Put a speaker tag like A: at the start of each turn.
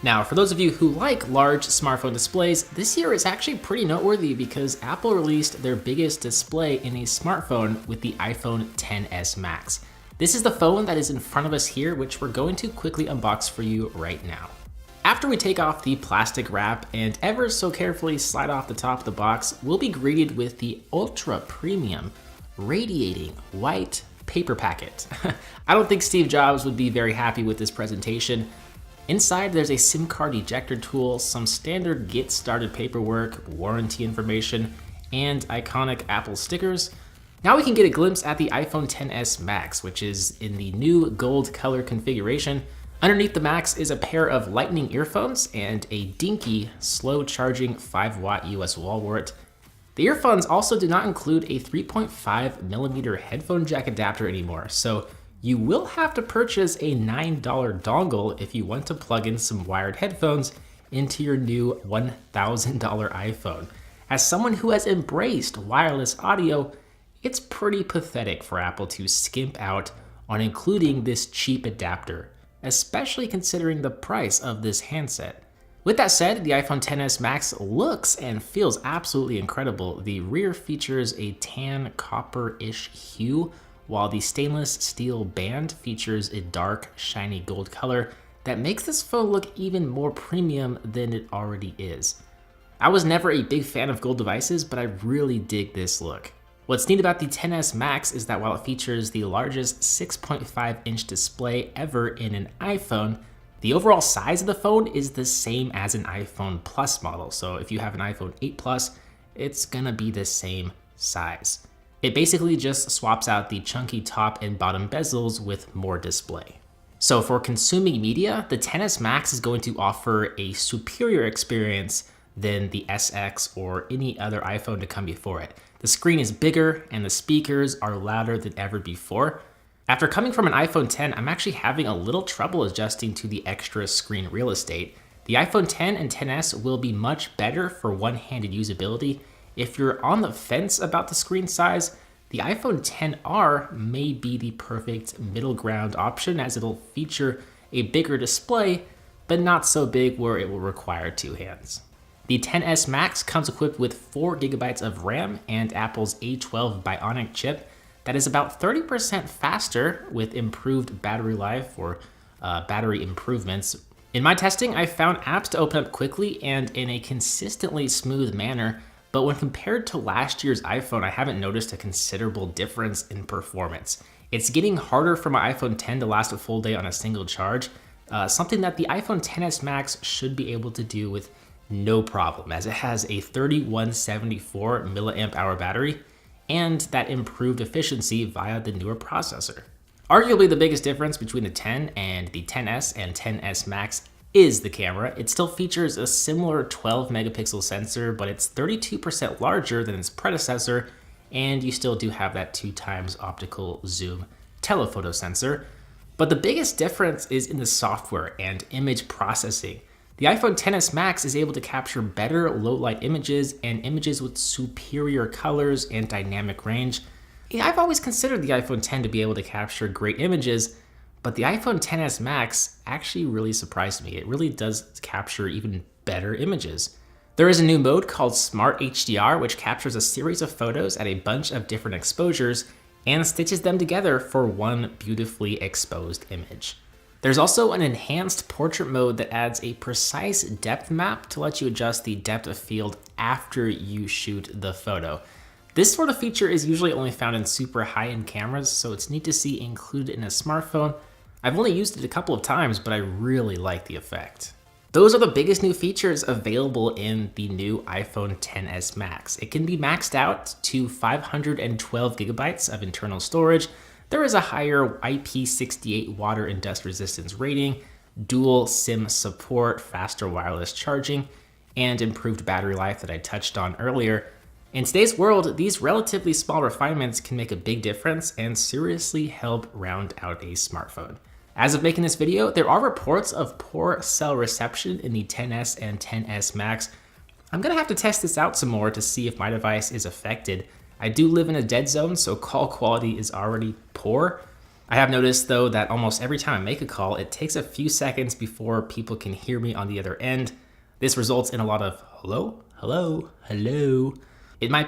A: Now, for those of you who like large smartphone displays, this year is actually pretty noteworthy because Apple released their biggest display in a smartphone with the iPhone XS Max. This is the phone that is in front of us here, which we're going to quickly unbox for you right now. After we take off the plastic wrap and ever so carefully slide off the top of the box, we'll be greeted with the ultra premium, radiating white paper packet. I don't think Steve Jobs would be very happy with this presentation. Inside, there's a SIM card ejector tool, some standard get started paperwork, warranty information, and iconic Apple stickers. Now we can get a glimpse at the iPhone XS Max, which is in the new gold color configuration. Underneath the Max is a pair of Lightning earphones and a dinky, slow charging 5-watt US wall wart. The earphones also do not include a 3.5mm headphone jack adapter anymore, so you will have to purchase a $9 dongle if you want to plug in some wired headphones into your new $1,000 iPhone. As someone who has embraced wireless audio, it's pretty pathetic for Apple to skimp out on including this cheap adapter, especially considering the price of this handset. With that said, the iPhone XS Max looks and feels absolutely incredible. The rear features a tan copper-ish hue, while the stainless steel band features a dark, shiny gold color that makes this phone look even more premium than it already is. I was never a big fan of gold devices, but I really dig this look. What's neat about the XS Max is that while it features the largest 6.5-inch display ever in an iPhone, the overall size of the phone is the same as an iPhone Plus model. So if you have an iPhone 8 Plus, it's gonna be the same size. It basically just swaps out the chunky top and bottom bezels with more display. So for consuming media, the XS Max is going to offer a superior experience than the SX or any other iPhone to come before it. The screen is bigger and the speakers are louder than ever before. After coming from an iPhone X, I'm actually having a little trouble adjusting to the extra screen real estate. The iPhone X and XS will be much better for one-handed usability. If you're on the fence about the screen size, the iPhone XR may be the perfect middle ground option, as it'll feature a bigger display, but not so big where it will require two hands. The XS Max comes equipped with 4GB of RAM and Apple's A12 Bionic chip that is about 30% faster with improved battery life or battery improvements. In my testing, I found apps to open up quickly and in a consistently smooth manner, but when compared to last year's iPhone, I haven't noticed a considerable difference in performance. It's getting harder for my iPhone X to last a full day on a single charge, something that the iPhone XS Max should be able to do with no problem, as it has a 3174 milliamp hour battery and that improved efficiency via the newer processor. Arguably the biggest difference between the 10 and the XS and XS Max is the camera. It still features a similar 12 megapixel sensor, but it's 32% larger than its predecessor, and you still do have that 2x optical zoom telephoto sensor. But the biggest difference is in the software and image processing. The iPhone XS Max is able to capture better low-light images and images with superior colors and dynamic range. I've always considered the iPhone X to be able to capture great images, but the iPhone XS Max actually really surprised me. It really does capture even better images. There is a new mode called Smart HDR, which captures a series of photos at a bunch of different exposures and stitches them together for one beautifully exposed image. There's also an enhanced portrait mode that adds a precise depth map to let you adjust the depth of field after you shoot the photo. This sort of feature is usually only found in super high-end cameras, so it's neat to see included in a smartphone. I've only used it a couple of times, but I really like the effect. Those are the biggest new features available in the new iPhone XS Max. It can be maxed out to 512 gigabytes of internal storage. There is a higher IP68 water and dust resistance rating, dual SIM support, faster wireless charging, and improved battery life that I touched on earlier. In today's world, these relatively small refinements can make a big difference and seriously help round out a smartphone. As of making this video, there are reports of poor cell reception in the XS and XS Max. I'm gonna have to test this out some more to see if my device is affected. I do live in a dead zone, so call quality is already poor. I have noticed though that almost every time I make a call, it takes a few seconds before people can hear me on the other end. This results in a lot of hello, hello, hello. It might be